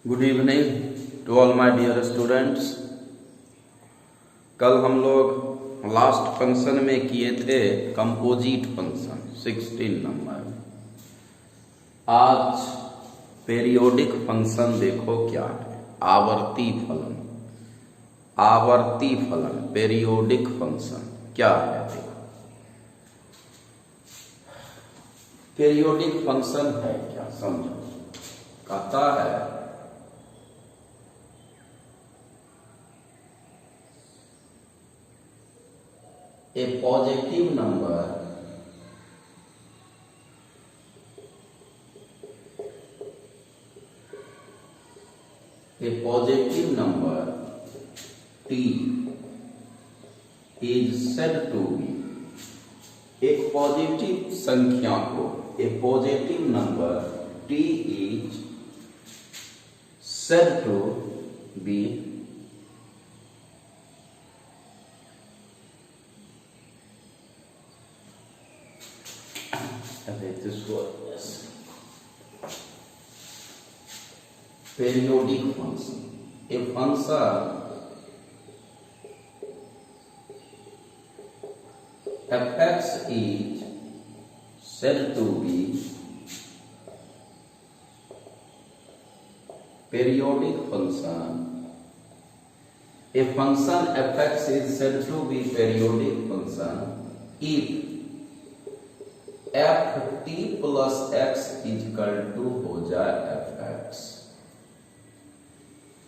Good evening to all my dear students. कल हम लोग लास्ट फंक्शन में किए थे कंपोजिट फंक्शन 16 नंबर। आज पेरियोडिक फंक्शन देखो क्या है, आवर्ती फलन। आवर्ती फलन पेरियोडिक फंक्शन क्या है देखो। पेरियोडिक फंक्शन है क्या समझो। कहता है a positive number t is said to be, एक पॉजिटिव संख्या को, a positive number t is said to be periodic function. A function fx is said to be periodic function. A function fx is said to be periodic function if ft plus x is equal to हो जाए fx,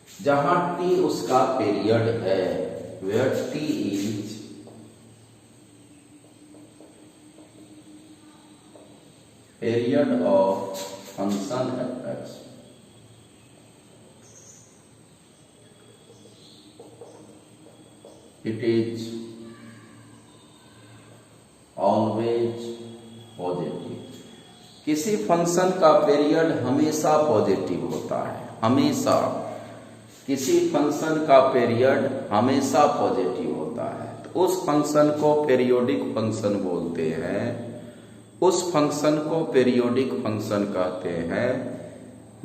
जहां t उसका period है, where t is period of function fx, it is always positive. किसी function का period हमेशा positive होता है, हमेशा किसी फंक्शन का पीरियड हमेशा पॉजिटिव होता है, तो उस फंक्शन को पेरियोडिक फंक्शन बोलते हैं। उस फंक्शन को पेरियोडिक फंक्शन कहते हैं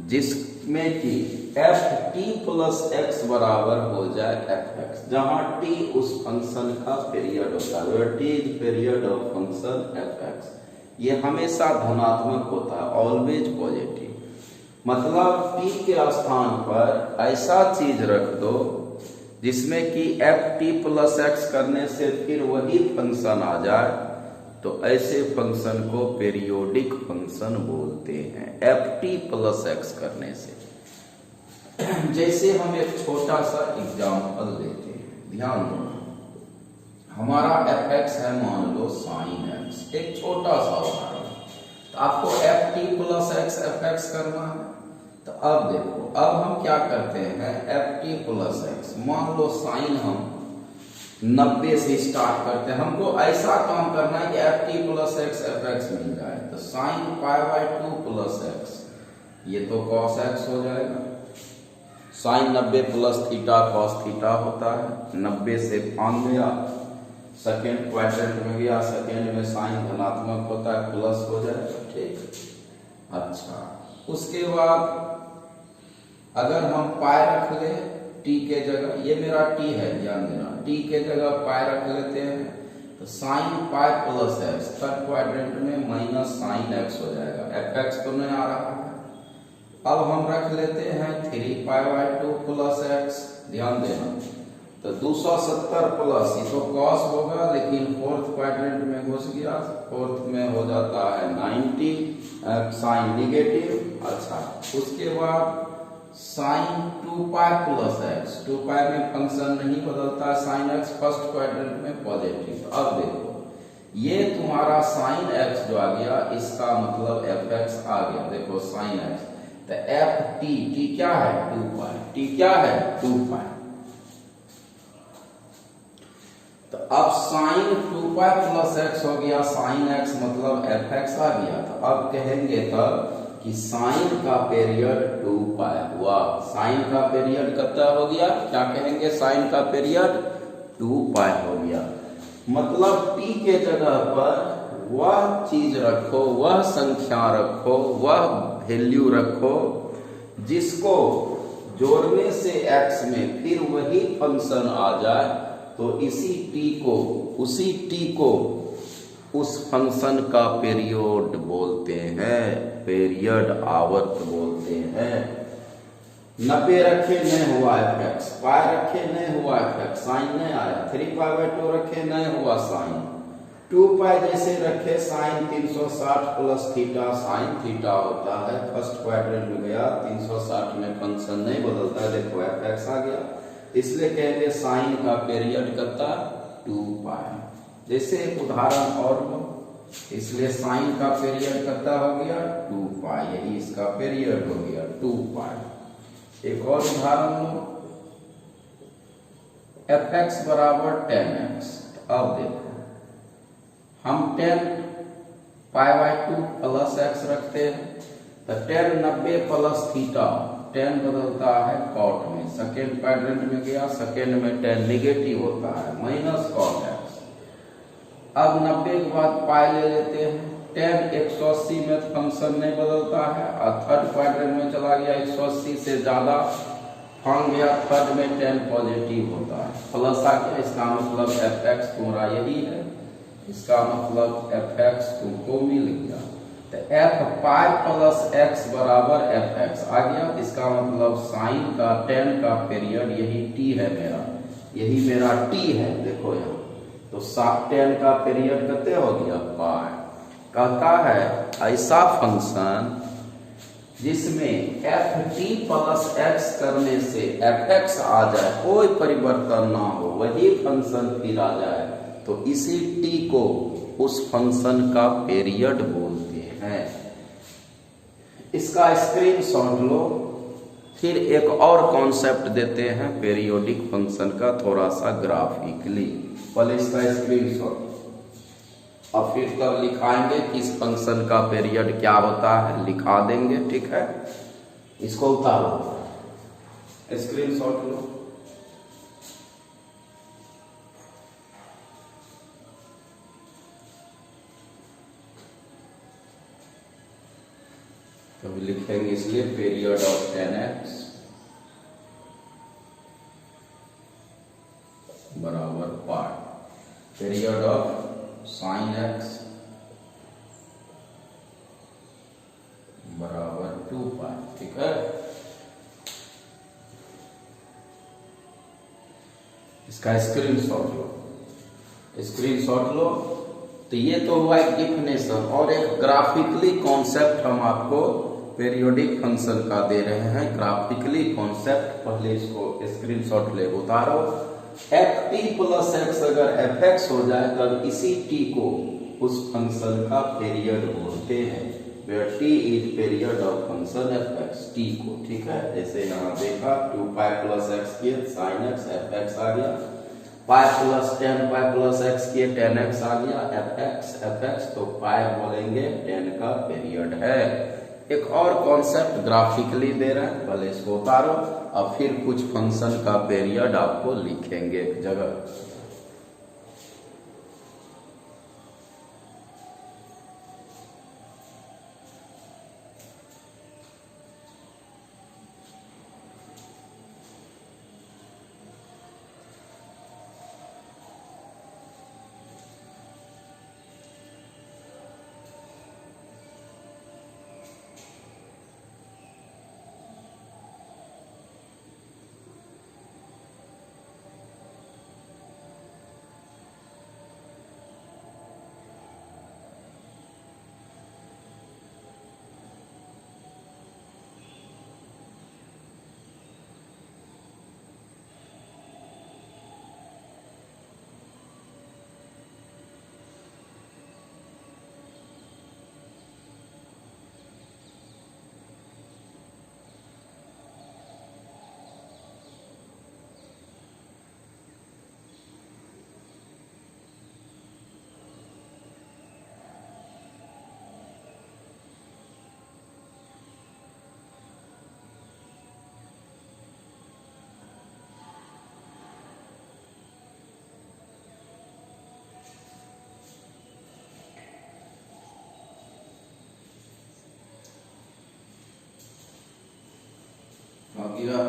जिसमें कि एफ टी प्लस एक्स बराबर हो जाए एफ एक्स, जहां टी उस फंक्शन का पीरियड होता है, T is period of function F x. ये हमेशा धनात्मक होता है, ऑलवेज पॉजिटिव। मतलब t के स्थान पर ऐसा चीज रख दो जिसमें कि एफ टी प्लस एक्स करने से फिर वही फंक्शन आ जाए, तो ऐसे फंक्शन को पेरियोडिक फंक्शन बोलते हैं, एफ टी प्लस एक्स करने से। जैसे हम एक छोटा सा एग्जाम्पल लेते हैं, ध्यान दो। हमारा एफ एक्स है, मान लो साइन एक्स, एक छोटा सा उदाहरण। तो आपको F t plus x f x करना है, तो अब देखो, अब हम क्या करते हैं, एफ टी प्लस एक्स, मान लो साइन हम 90 से स्टार्ट करते हैं। हमको ऐसा काम करना है कि f t plus x f x मिल जाए, तो sine pi by 2 plus x, ये तो कॉस एक्स हो जाएगा। Sine 90 plus theta cos theta होता है, 90 से भाग गया, सेकेंड क्वाड्रेंट में गया, सेकेंड में साइन धनात्मक होता है, प्लस हो जाएगा, ठीक। अच्छा, उसके बाद अगर हम पाई रख ले टी के जगह, ये मेरा टी है, ध्यान देना, टी के जगह पाई रख लेते हैं, तो sine pi plus x, third quadrant में माइनस साइन एक्स हो जाएगा, एफ एक्स तो नहीं आ रहा है। अब हम रख लेते हैं 3 पाई बाई 2 प्लस एक्स, ध्यान देना, तो 270 प्लस, ये तो कॉस होगा लेकिन फोर्थ क्वाड्रेंट में घुस गया, फोर्थ में हो जाता है 90, साइन निगेटिव। अच्छा, उसके बाद साइन 2 पाई प्लस एक्स, 2 पाई में फंक्शन नहीं बदलता है, साइन एक्स फर्स्ट क्वाड्रेंट में पॉजिटिव। अब देखो, ये तुम्हारा साइन एक्स जो आ गया, इसका मतलब एफ एक्स आ गया, देखो साइन एक्स, तो एफ टी, टी क्या है 2 पाई, टी क्या है 2 पाई। तो अब साइन 2 पाई प्लस एक्स हो गया, साइन एक्स मतलब एफ एक्स आ गया। तो अब कहेंगे तब कि साइन का पीरियड 2 पाई हुआ, साइन का पीरियड कितना हो गया, क्या कहेंगे, साइन का पीरियड 2 पाई हो गया। मतलब t के जगह पर वह चीज रखो, वह संख्या रखो, वह वैल्यू रखो जिसको जोड़ने से x में फिर वही फंक्शन आ जाए तो उसी t को उस फंक्शन का पीरियड बोलते हैं, पीरियड आवर्त बोलते हैं। 90 रखे नहीं हुआ fx, पाई रखे नहीं हुआ fx, साइन नहीं आया। 3π/2 रखे नहीं हुआ साइन। 2π जैसे रखे sine 360 plus theta, sine theta होता है। फर्स्ट क्वाड्रेंट में गया 360 में फंक्शन नहीं बदलता है, देखो fx आ गया, इसलिए कहेंगे साइन का पीरियड कितना 2π। जैसे एक उदाहरण और लो, इसलिए साइन का पीरियड कितना हो गया 2π, यही इसका पीरियड हो गया 2π। एक और उदाहरण लो, fx बराबर 10x। अब देखो हम 10π/2 प्लस x रखते हैं तो 10 90 प्लस थीटा, 10 बदलता है कॉट में, सेकेंड क्वाड्रेंट में गया, सेकेंड में 10 निगेटिव होता है, माइनस कॉट x। अब 90 के बाद पाई ले लेते हैं, 10 180 में फंक्शन नहीं बदलता है और थर्ड क्वाड्रेंट में चला गया, 180 से ज्यादा फंक गया, थर्ड में 10 पॉजिटिव होता है, प्लस आ गया, इसका मतलब fx तुम्हारा यही है, इसका मतलब fx तुमको मिल गया। तो f5 प्लस x बराबर fx आ गया, इसका मतलब साइन का 10 का पीरियड यही t है मेरा, यही मेरा t है, देखो यहाँ तो 10 का पीरियड कितने हो गया पाई। कहता है ऐसा फंक्शन जिसमें ft प्लस x करने से fx आ जाए, कोई परिवर्तन ना हो, वही फंक्शन फिर आ जाए, तो इसी t को उस फंक्शन का पीरियड बोलते हैं। इसका स्क्रीनशॉट लो। फिर एक और कॉन्सेप्ट देते हैं पीरियोडिक फंक्शन का, थोड़ा सा ग्राफिकली, पहले इसका स्क्रीनशॉट और फिर तब लिखाएंगे कि इस फंक्शन का पीरियड क्या होता है, लिखा देंगे, ठीक है। इसको उतारो, स्क्रीनशॉट लो। तो लिखेंगे इसलिए पीरियड ऑफ 10x बराबर पाई, पीरियड ऑफ साइन x बराबर 2π, ठीक है। इसका स्क्रीनशॉट लो, स्क्रीनशॉट लो। तो ये तो हुआ एक डिफिनेशन, और एक ग्राफिकली कॉन्सेप्ट हम आपको पीरियोडिक फंक्शन का दे रहे हैं, ग्राफिकली कॉन्सेप्ट। पहले इसको स्क्रीनशॉट ले, उतारो। ft प्लस x अगर fx हो जाए तब इसी t को उस फंक्शन का पीरियड बोलते हैं, where t is period of function fx, t को, ठीक है। जैसे यहाँ देखा 2π प्लस x किए sin x, fx आ गया, पाई प्लस 10π प्लस x किए 10x आ गया, fx तो पाई बोलेंगे 10 का पीरियड है। एक और कॉन्सेप्ट ग्राफिकली दे रहे हैं, पहले इसको उतारो और फिर कुछ फंक्शन का पीरियड आपको लिखेंगे एक जगह। गया।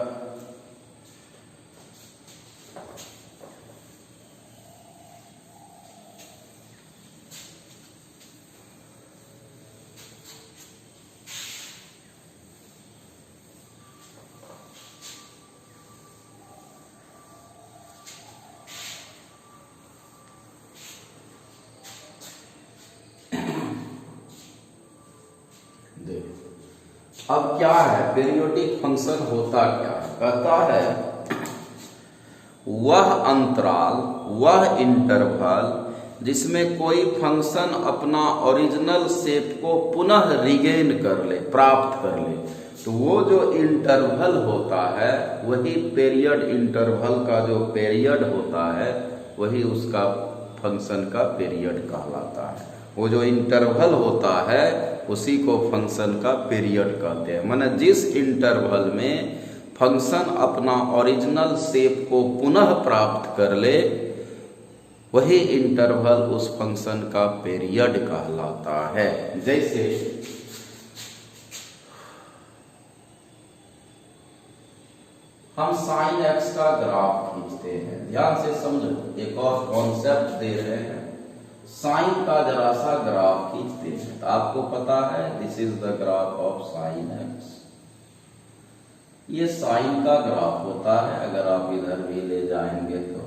अब क्या है पीरियोडिक फंक्शन होता क्या है? कहता है वह अंतराल, वह इंटरवल जिसमें कोई फंक्शन अपना ओरिजिनल शेप को पुनः रिगेन कर ले, प्राप्त कर ले, तो वो जो इंटरवल होता है वही पीरियड, इंटरवल का जो पीरियड होता है वही उसका फंक्शन का पीरियड कहलाता है। वो जो इंटरवल होता है उसी को फंक्शन का पीरियड कहते हैं। माने जिस इंटरवल में फंक्शन अपना ओरिजिनल शेप को पुनः प्राप्त कर ले वही इंटरवल उस फंक्शन का पीरियड कहलाता है। जैसे हम sin x का ग्राफ खींचते हैं, ध्यान से समझो, एक और कॉन्सेप्ट दे रहे हैं। साइन का जरा सा ग्राफ खींचते हैं तो आपको पता है this is the graph of sine x. ये साइन का ग्राफ होता है, अगर आप इधर भी ले जाएंगे तो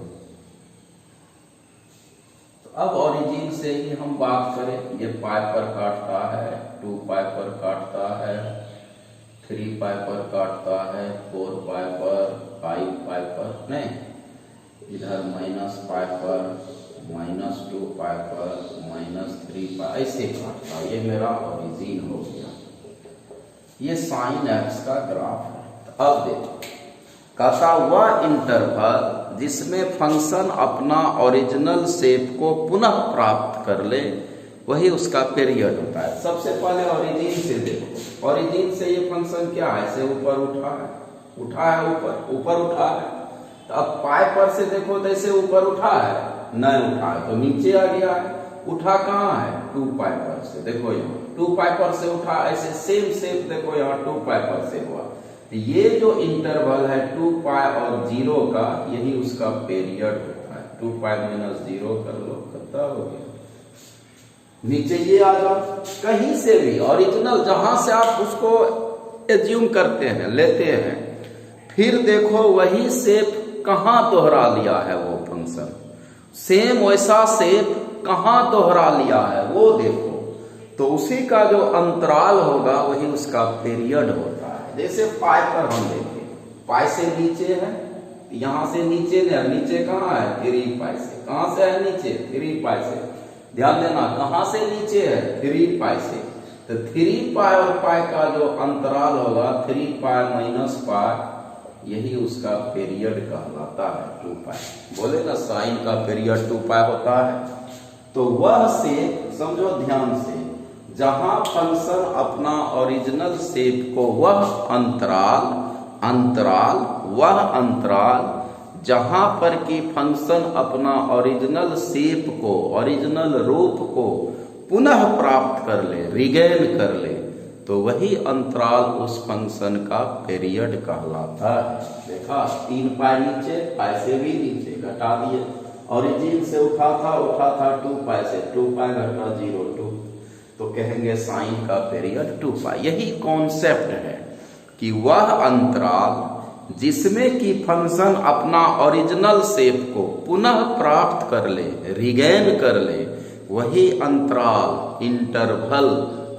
अब ओरिजिन से ही हम बात करें, ये पाई पर काटता है, 2 पाई पर काटता है, 3 पाई पर काटता है, 4 पाई पर, 5 पाई पर, नहीं इधर -पाई पर, -2 पाई पर, -3 पाई, ऐसे काटता है। ये मेरा ओरिजिन हो गया। ये साइन एक्स का ग्राफ है। तो अब देखो, कहता वह इंटरवल जिसमें फंक्शन अपना ओरिजिनल शेप को पुनः प्राप्त कर ले वही उसका पीरियड होता है। सबसे पहले ओरिजिन से देखो, ओरिजिन से ये फंक्शन क्या है, से ऊपर उठा है, ऊपर उठा है। तो अब पाई पर से देखो तो ऐसे ऊपर उठा है, नहीं उठा है तो नीचे आ गया है। उठा कहाँ है, 2 पाई पर से, देखो यहाँ 2 पाई पर से उठा, ऐसे सेम शेप देखो यहाँ 2 पाई पर से हुआ। ये जो इंटरवल है 2 पाई और 0 का, यही उसका पीरियड होता है। 2 पाई -0 कर लो, कितना हो गया, नीचे ये आ जाओ। कहीं से भी ओरिजिनल जहां से आप उसको एज्यूम करते हैं, लेते हैं, फिर देखो वही शेप कहां दोहरा लिया है वो फंक्शन, सेम वैसा शेप कहां दोहरा लिया है वो देखो, तो उसी का जो अंतराल होगा वही उसका पीरियड होता है। जैसे पाई पर हम देखें, पाई से नीचे है, यहां से नीचे नहीं, नीचे कहाँ है, 3 पाई से, कहां से है नीचे, 3 पाई से, ध्यान देना कहां से नीचे है, 3 पाई से। तो 3 पाई और पाई का जो अंतराल होगा 3 पाई -पाई, यही उसका पीरियड कहलाता है 2 पाई। बोले ना साइन का पीरियड 2 पाई होता है। तो वह से समझो ध्यान से, जहां फंक्शन अपना ओरिजिनल शेप को वह अंतराल जहां पर कि फंक्शन अपना ओरिजिनल शेप को, ओरिजिनल रूप को पुनः प्राप्त कर ले, रिगेन कर ले, तो वही अंतराल उस फंक्शन का पीरियड कहलाता है। देखा 3 पाई नीचे, पाई से भी नीचे घटा दिए, ओरिजिन से उठा था 2 पाई से, 2 पाई घटा 0 2, तो कहेंगे साइन का पीरियड 2 पाई। यही कॉन्सेप्ट है कि वह अंतराल जिसमें कि फंक्शन अपना ओरिजिनल शेप को पुनः प्राप्त कर ले, रिगेन कर ले, वही अंतराल, इंटरवल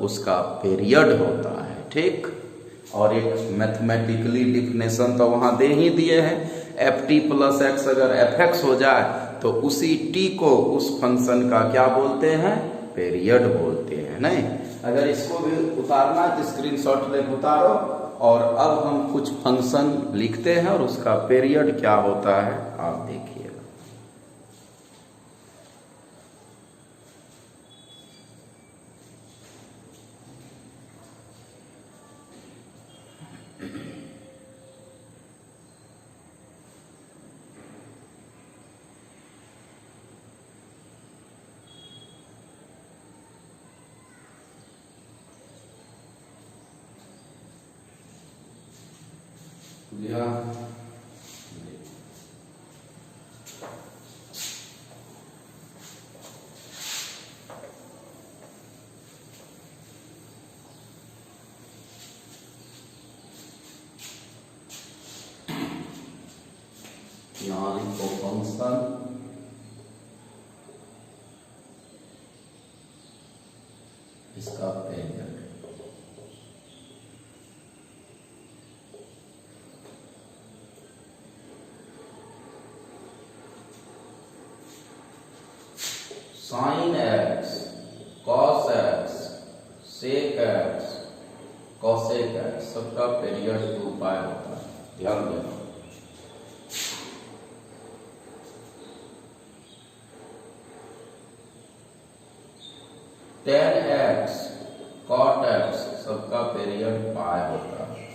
उसका पीरियड होता है। ठीक, और एक मैथमेटिकली डिफिनेशन तो वहां दे ही दिए हैं, ft + x अगर fx हो जाए तो उसी t को उस फंक्शन का क्या बोलते हैं, पीरियड बोलते हैं। नहीं, अगर इसको भी उतारना है तो स्क्रीनशॉट लेकर उतारो। और अब हम कुछ फंक्शन लिखते हैं और उसका पीरियड क्या होता है आप देखिए। लिया यहाँ लिखो फंक्शन इसका period sine x, cos x, sec x, cosec x सबका पीरियड 2 पाई होता है। ध्यान देना। टेन एक्स, कॉट एक्स सबका पीरियड पाई होता है।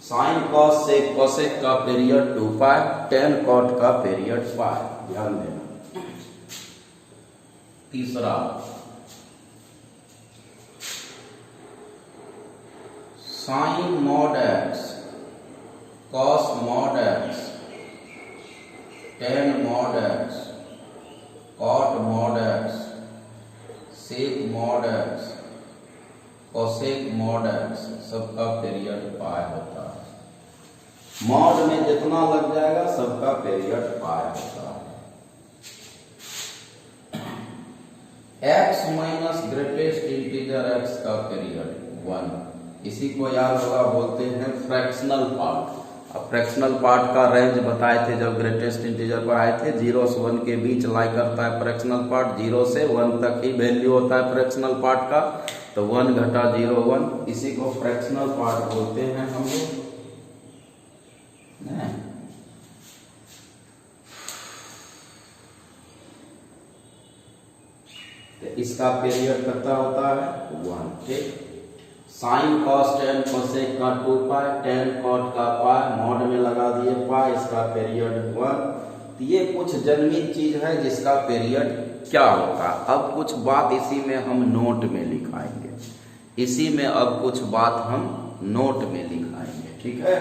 साइन कॉस सेक कॉसेक का पीरियड 2 पाई, टेन कॉट का पीरियड पाई। ध्यान देना। तीसरा sine mod x, cos mod x, tan mod x, cot mod x, sec mod x, cosec mod x सबका period pi होता है। मॉड में जितना लग जाएगा सबका पीरियड पाई होता है। x minus greatest integer x का पीरियड 1, इसी को याद होगा बोलते हैं फ्रैक्शनल पार्ट। अब फ्रैक्शनल पार्ट का रेंज बताए थे जब ग्रेटेस्ट इंटीजर पर आए थे, 0 से 1 के बीच लाई करता है फ्रैक्शनल पार्ट, 0 से 1 तक ही वैल्यू होता है फ्रैक्शनल पार्ट का, तो 1 घटा 0 1, इसी को फ्रैक्शनल पार्ट बोलते हैं हम लोग। इसका पीरियड कितना होता है 1। ठीक। साइन कॉस टेन कोसेक का 2 पाई, टेन कॉट का पाई, मॉड में लगा दिए पाई, इसका पीरियड 1। तो ये कुछ जन्मित चीज है जिसका पीरियड क्या होगा। अब कुछ बात इसी में हम नोट में लिखाएंगे, इसी में अब कुछ बात हम नोट में लिखाएंगे। ठीक है।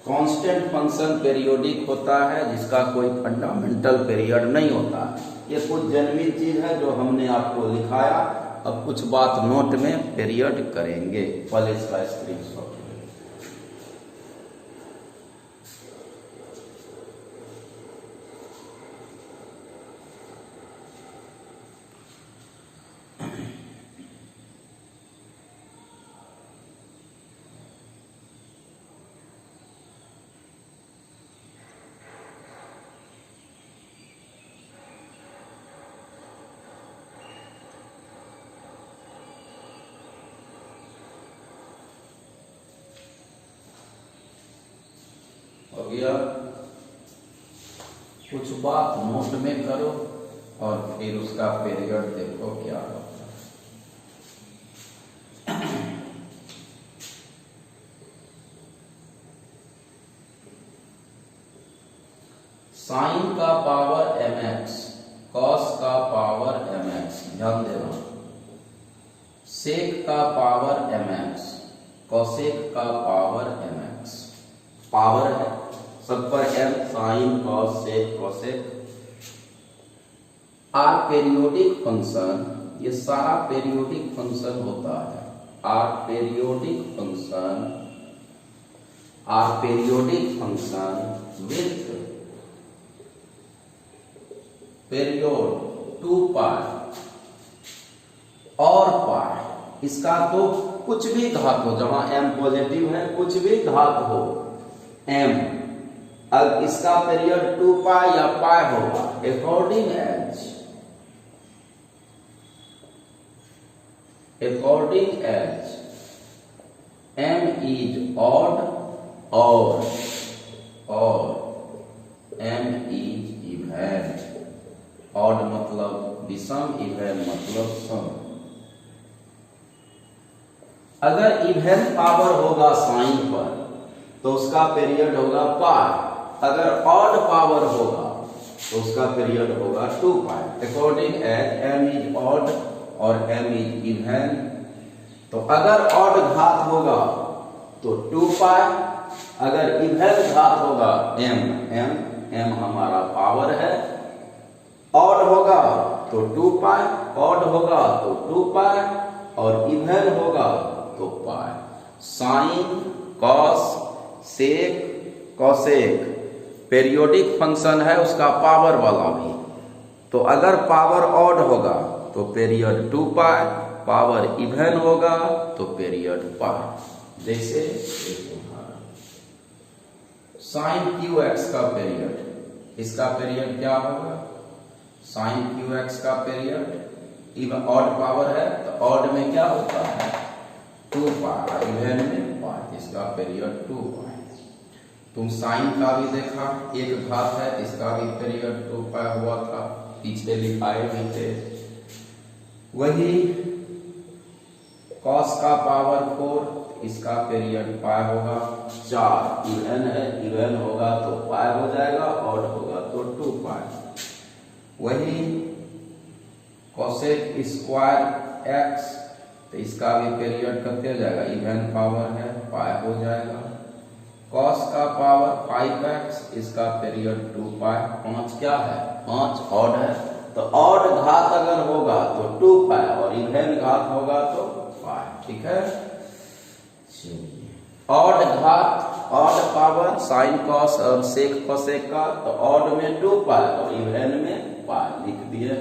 कांस्टेंट फंक्शन पीरियोडिक होता है जिसका कोई फंडामेंटल पीरियड नहीं होता। ये कुछ जन्मित चीज है जो हमने आपको लिखाया। अब कुछ बात नोट में पीरियड करेंगे। पहले इसका स्क्रीनशॉट हो गया। कुछ बात नोट में करो और फिर उसका पीरियड देखो क्या होता है। साइन का पावर mx, कॉस का पावर mx, ध्यान देना। सेक का पावर mx, कॉसेक का पावर mx, पावर है सब पर m, sine cos sec cosec. Are periodic function, ये सारा पीरियोडिक फंक्शन होता है। Are periodic function, are periodic function with period 2 pi और पाई, इसका तो कुछ भी घात हो, जहां m पॉजिटिव है कुछ भी घात हो m, अब इसका पीरियड 2 पाई या पाई होगा according as m is odd और m इज इवन। ऑड मतलब विषम, इवन मतलब सम। अगर इवन पावर होगा साइन पर तो उसका पीरियड होगा पाई, अगर ऑड पावर होगा तो उसका पीरियड होगा 2 pi according as m is odd और m इज इवन। तो अगर ऑड घात होगा तो 2 पाई अगर इवन घात होगा m हमारा पावर है, ऑड होगा तो 2 पाई, ऑड होगा तो 2 पाई और इवन होगा तो पाई। Sign, cos, sec, cosec periodic function है, उसका पावर वाला भी। तो अगर पावर ऑड होगा तो पीरियड 2 पाई, पावर इवन होगा तो पीरियड पाई। जैसे साइन क्यू एक्स का पीरियड, इसका पीरियड क्या होगा? साइन क्यू एक्स का पीरियड इवन ऑड पावर है तो ऑड में क्या होता है? 2 पाई, इवन में पाई, इसका पीरियड 2 पाई। तुम साइन का भी देखा, एक घात है, इसका भी पीरियड 2 पाई हुआ था, पीछे लिखाए भी थे। वही कॉस का पावर 4, इसका पीरियड पाई होगा 4, इवन है, इवन होगा तो पाई हो जाएगा, ऑड होगा तो 2 पाई। वही कोसेक स्क्वायर एक्स, तो इसका भी पीरियड कितने जाएगा? इवन पावर है, पाई हो जाएगा। कॉस का पावर 5x, इसका पीरियड 2 पाई। 5 क्या है? 5 ऑड है, तो ऑड घात अगर होगा तो 2 पाई और इवन घात होगा तो पाई। ठीक है, ऑड घात, ऑड पावर साइन कॉस और सेक कोसेक का, तो ऑड में 2 पाई और इवन में पाई लिख दिए।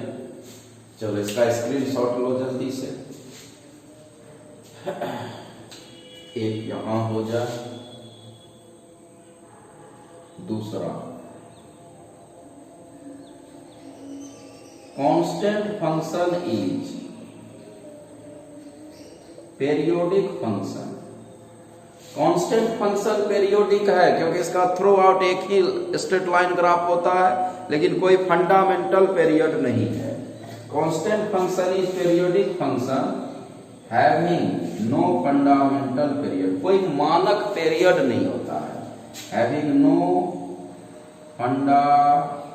चलो इसका स्क्रीनशॉट लो जल्दी से, एक यहां हो जाए, दूसरा constant function is periodic function. Constant function periodic है क्योंकि इसका थ्रू आउट एक ही स्ट्रेट लाइन ग्राफ होता है, लेकिन कोई फंडामेंटल पीरियड नहीं है। Constant function is periodic function having no fundamental period, कोई मानक पीरियड नहीं होता है। हैविंग नो फंडामेंटल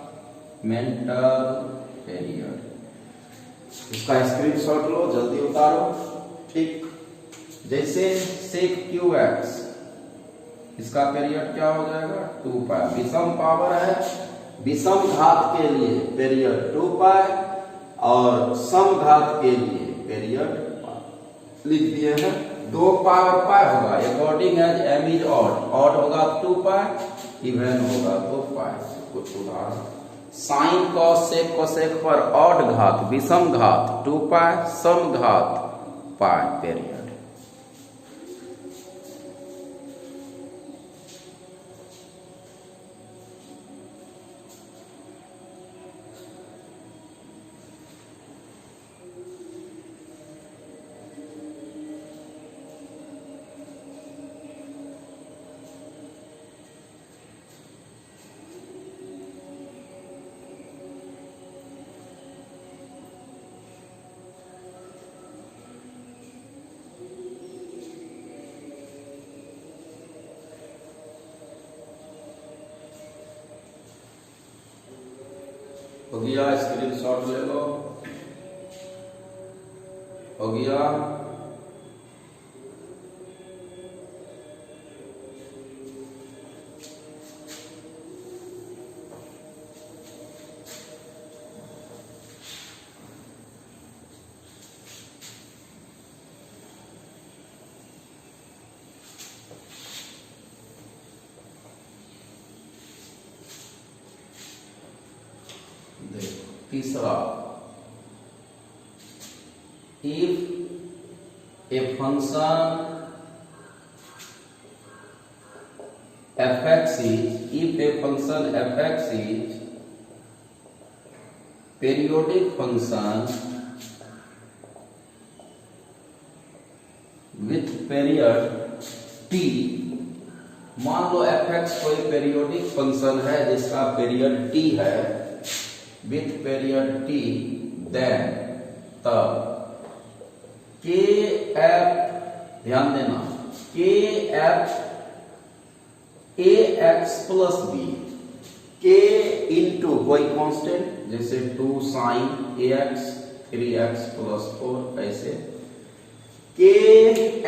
पीरियड, इसका स्क्रीनशॉट लो, जल्दी उतारो। ठीक, जैसे सेक क्यू एक्स, इसका पीरियड क्या हो जाएगा? 2 पाई। विषम पावर है, विषम घात के लिए पीरियड 2 पाई और सम घात के लिए पीरियड लिख दिए हैं। 2 पाई और पाई होगा according as M is odd, odd होगा 2 पाई, इवन होगा तो पाई। कुछ उदाहरण, साइन कॉस सेक कोसेक पर ऑड घात विषम घात 2 पाई, सम घात पाई पीरियड। हो गया, स्क्रीनशॉट ले लो। हो गया, तीसरा, if a function fx is periodic function with period t, मान लो fx कोई पेरियोडिक फंक्शन है जिसका पीरियड t है, विथ पीरियड t, देन तब के एफ, ध्यान देना, K F A X plus B, K into कोई कांस्टेंट जैसे 2 साइन ए एक्स 3x प्लस 4, ऐसे K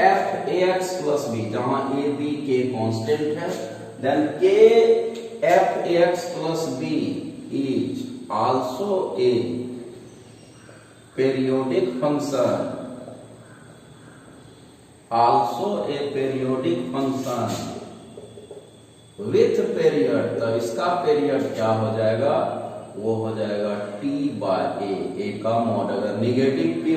F A X plus B, जहां ए बी के कांस्टेंट है, then K F A X plus B is also a periodic function, also a periodic function with period। तो इसका period क्या हो जाएगा, वो हो जाएगा t बाय ए का मॉड। अगर निगेटिव भी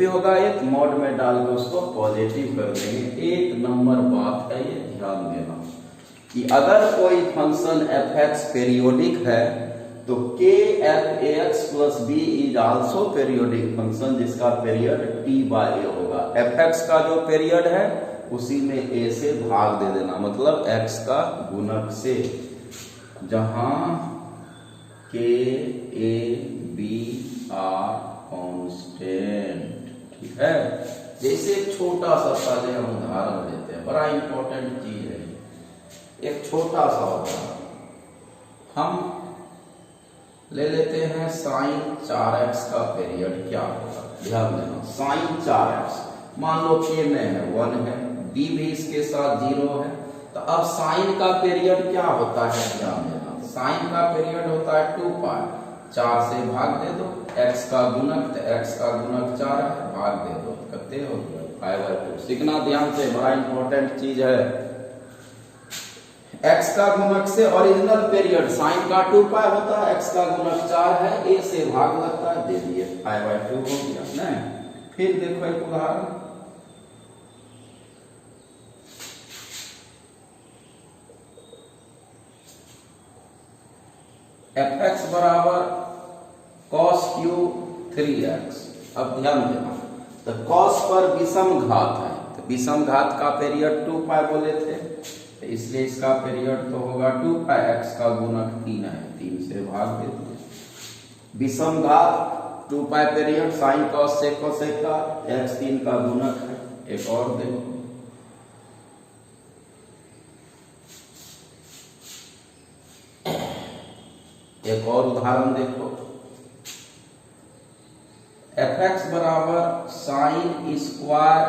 होगा ए तो मॉड में डाल के उसको पॉजिटिव कर देंगे। एक नंबर बात है ये, ध्यान देना कि अगर कोई फंक्शन एफ एक्स पेरियोडिक है तो K F A X plus B is also periodic function, जिसका पीरियड टी बाय ए होगा। एफ एक्स का जो पीरियड है उसी में ए से भाग दे देना, मतलब एक्स का गुणक से, जहां के ए बी आर कांस्टेंट। ठीक है, जैसे एक छोटा सा पहले हम उदाहरण देते हैं, बड़ा इंपॉर्टेंट चीज है। एक छोटा सा उदाहरण हम ले लेते हैं, साइन 4x का पीरियड क्या होगा। ध्यान देना, साइन 4x मान लो के में है 1 है, b भी इसके साथ 0 है, तो अब साइन का पीरियड क्या होता है, ध्यान देना, साइन का पीरियड होता है 2 पाई, 4 से भाग दे दो, x का गुणक, तो x का गुणक 4 है, भाग दे दो, कितने हो गया 5/2। सीखना ध्यान से, बड़ा इंपॉर्टेंट चीज है। x का गुणक से ओरिजिनल पीरियड साइन का 2 पाई होता है, x का गुणक 4 है, a से भाग लगता है, दे दिए 5/2 हो गया ना। फिर देखो एक उदाहरण, एफ एक्स बराबर कॉस क्यूब 3x। अब ध्यान देना, तो कॉस पर विषम घात है, तो विषम घात का पीरियड 2 पाई बोले थे, तो इसलिए इसका पीरियड तो होगा 2 पाई, x का गुणक 3 है, 3 से भाग देते हैं। विषम घात 2 pi period, sine cos sec cosec का, x 3 का गुणक है। एक और देखो, एक और उदाहरण देखो, एफ एक्स बराबर साइन स्क्वायर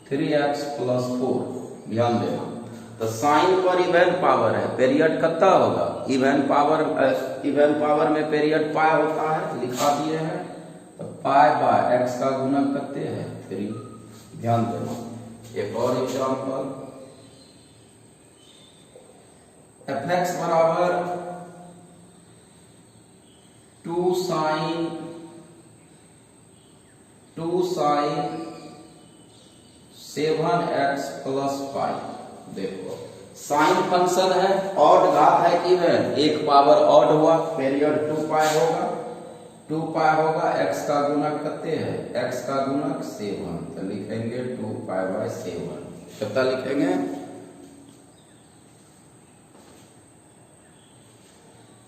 3x प्लस 4। ध्यान देना, तो साइन पर इवन पावर है, पीरियड कितना होगा, इवन पावर में पीरियड पाई होता है, लिखा दिए हैं, तो पाई बाय x का गुणक कितने है 3। ध्यान देना, एक और एग्जांपल, एफ एक्स बराबर 2 साइन 7x प्लस 5। देखो साइन फंक्शन है, ऑड घात है इवन, एक पावर ऑड हुआ, पीरियड 2 पाई होगा, 2 पाई होगा, x का गुणक कितने है, x का गुणक 7, तो लिखेंगे 2 पाई बाय 7। कितना लिखेंगे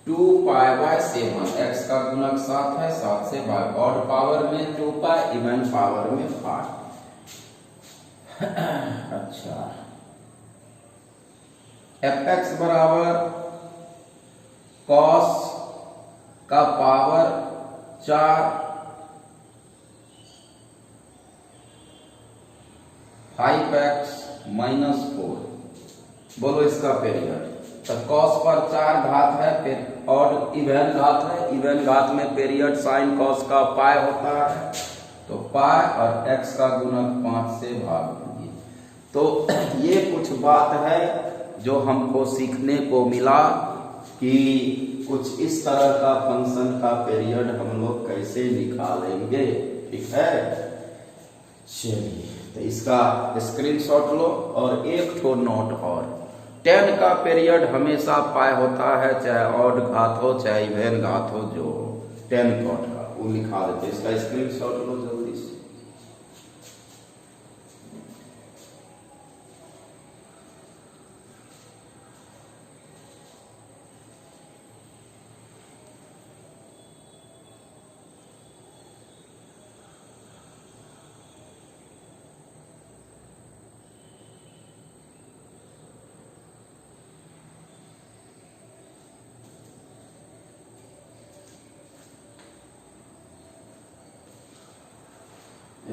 2 पाई बाय 7, x का गुणक 7 है, 7 से भाग, ऑड पावर में 2 पाई, इवन पावर में 5। अच्छा, एफ एक्स बराबर कॉस का पावर 4 5x माइनस 4। बोलो इसका पीरियड, तो कॉस पर 4 घात है, फिर ऑड इवन घात है, इवन घात में पीरियड साइन कॉस का पाई होता है, तो पाई और x का गुणक 5 से भाग दीजिए। तो ये कुछ बात है जो हमको सीखने को मिला कि कुछ इस तरह का फंक्शन का पीरियड हम लोग कैसे निकालेंगे। ठीक है, चलिए, तो इसका स्क्रीनशॉट लो और एक तो नोट और, 10 का पीरियड हमेशा पाई होता है, चाहे ऑड घात हो चाहे इवन घात हो, जो 10 कॉट का वो लिखा देते, इसका स्क्रीनशॉट लो जल्दी से।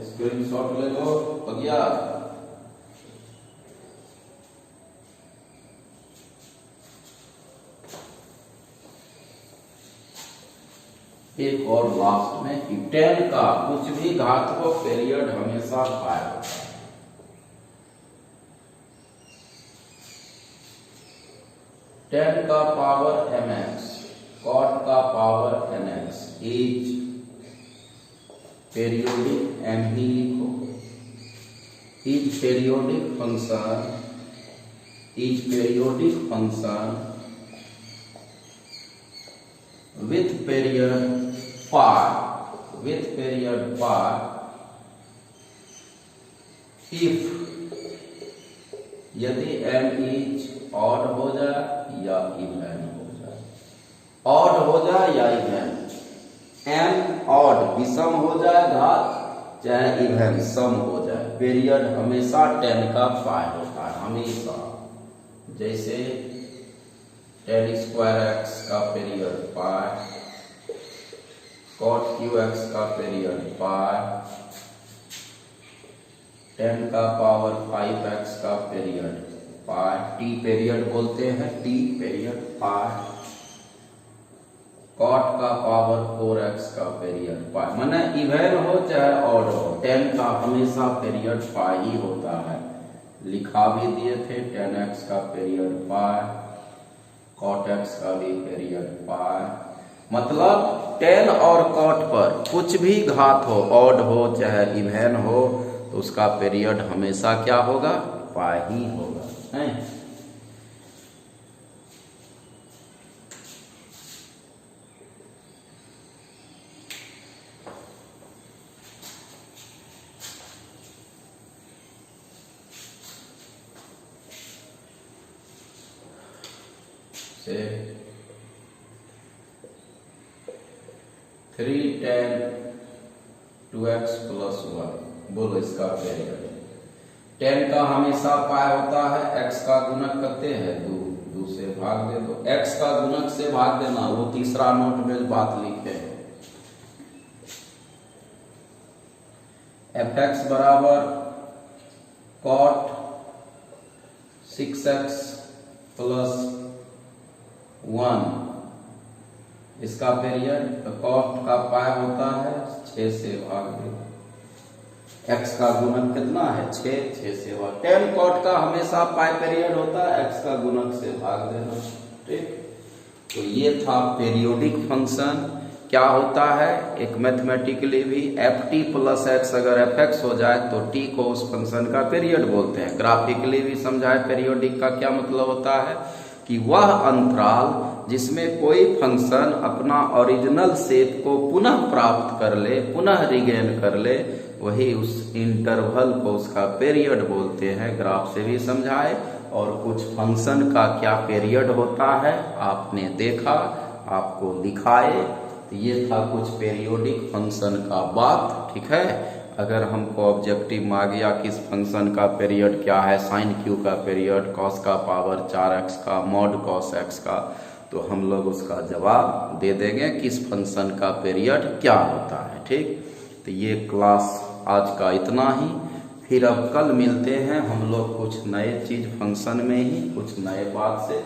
स्क्रीनशॉट ले लो। हो गया? एक और लास्ट में कि 10 का कुछ भी घात को पीरियड हमेशा पाया होता है। 10 का पावर mx cot का power nx is periodic, m ही लिखो, is periodic function with period pi if यदि m इज ऑड हो जाए या इवन हो जाए, ऑड हो जाए या इवन, m ऑड विषम हो जाए घात, चाहे इवन सम हो जाए, पीरियड हमेशा 10 का पाई होता है, हमेशा। जैसे 10 स्क्वायर x का पीरियड पाई, cot qx का पीरियड पाई, 10 का पावर 5x का पीरियड पाई, t पीरियड बोलते हैं, t पीरियड पाई, cot का पावर 4x का पीरियड पाई। माने इवन हो चाहे ऑड हो, 10 का हमेशा पीरियड पाई ही होता है। लिखा भी दिए थे 10x का पीरियड पाई, cot x का भी पीरियड पाई। मतलब 10 और cot पर कुछ भी घात हो, ऑड हो चाहे इवन हो, तो उसका पीरियड हमेशा क्या होगा? पाई ही होगा, है? से 3 10 2x प्लस 1, बोलो इसका पीरियड। 10 का हमेशा पाई होता है, x का गुणक करते हैं 2 से भाग दे, तो x का गुणक से भाग देना, वो तीसरा नोट में बात लिखे हैं। fx बराबर cot 6x प्लस 1, इसका पीरियड, तो cot का पाई होता है 6 से भाग दे, x का गुणक कितना है? 6 से भाग। 10 cot का हमेशा पाई पीरियड होता है, x का गुणक से भाग देना, ठीक। तो ये था पीरियोडिक फंक्शन। क्या होता है? एक मैथमेटिकली भी ft प्लस x अगर fx हो जाए तो t को उस फंक्शन का पीरियड बोलते हैं। ग्राफिकली भी समझाए पीरियोडिक का क्या मतलब होता है कि वह अंतराल जिसमें कोई फंक्शन अपना ओरिजिनल शेप को पुनः प्राप्त कर ले, पुनः रिगेन कर ले, वही उस इंटरवल को उसका पीरियड बोलते हैं। ग्राफ से भी समझाए, और कुछ फंक्शन का क्या पीरियड होता है आपने देखा, आपको दिखाए। तो ये था कुछ पीरियोडिक फंक्शन का बात, ठीक है। अगर हमको ऑब्जेक्टिव में आ गया किस फंक्शन का पीरियड क्या है, साइन क्यू का पीरियड, कॉस का पावर 4x का, मॉड कॉस x का, तो हम लोग उसका जवाब दे देंगे किस फंक्शन का पीरियड क्या होता है, ठीक। तो ये क्लास आज का इतना ही, फिर अब कल मिलते हैं हम लोग कुछ नए चीज फंक्शन में ही, कुछ नए बात से,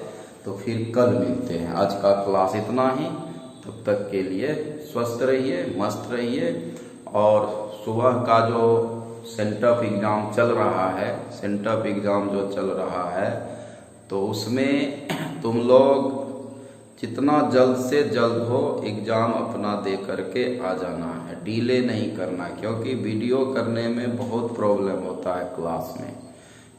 तो फिर कल मिलते हैं। आज का क्लास इतना ही, तब तक के लिए स्वस्थ रहिए, मस्त रहिए। और सुबह का जो सेंटअप एग्जाम चल रहा है, सेंटअप एग्जाम जो चल रहा है, तो उसमें तुम लोग जितना जल्द से जल्द हो एग्जाम अपना दे करके आ जाना है, डिले नहीं करना, क्योंकि वीडियो करने में बहुत प्रॉब्लम होता है।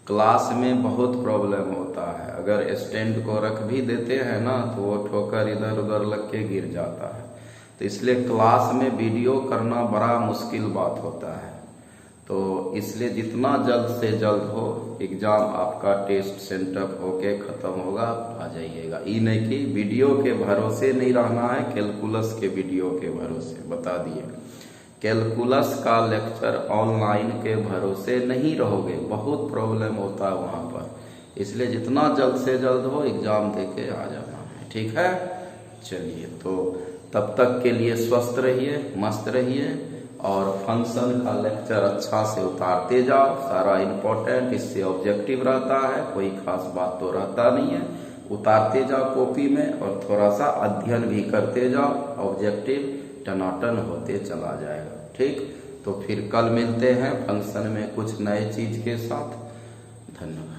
क्लास में बहुत प्रॉब्लम होता है। अगर स्टैंड को रख भी देते हैं ना, तो वो ठोकर इधर उधर लग के गिर जाता है। तो इसलिए क्लास में वीडियो करना बड़ा मुश्किल बात होता है। तो इसलिए जितना जल्द से जल्द हो एग्जाम आपका टेस्ट सेंटअप होके खत्म होगा, आ जाइएगा। ये नहीं कि वीडियो के भरोसे नहीं रहना है, कैलकुलस के वीडियो के भरोसे, बता दिए। कैलकुलस का लेक्चर ऑनलाइन के भरोसे नहीं रहोगे, बहुत प्रॉब्लम होता है वहाँ पर। इसलिए जितना जल्द से जल्द हो एग्जाम देके आ जाना है, ठीक है। चलिए, तो तब तक के लिए स्वस्थ रहिए, मस्त रहिए, और फंक्शन का लेक्चर अच्छा से उतारते जाओ, सारा इम्पोर्टेंट, इससे ऑब्जेक्टिव रहता है, कोई खास बात तो रहता नहीं है। उतारते जाओ कॉपी में और थोड़ा सा अध्ययन भी करते जाओ, ऑब्जेक्टिव टनाटन होते चला जाएगा। ठीक, तो फिर कल मिलते हैं फंक्शन में कुछ नए चीज के साथ। धन्यवाद।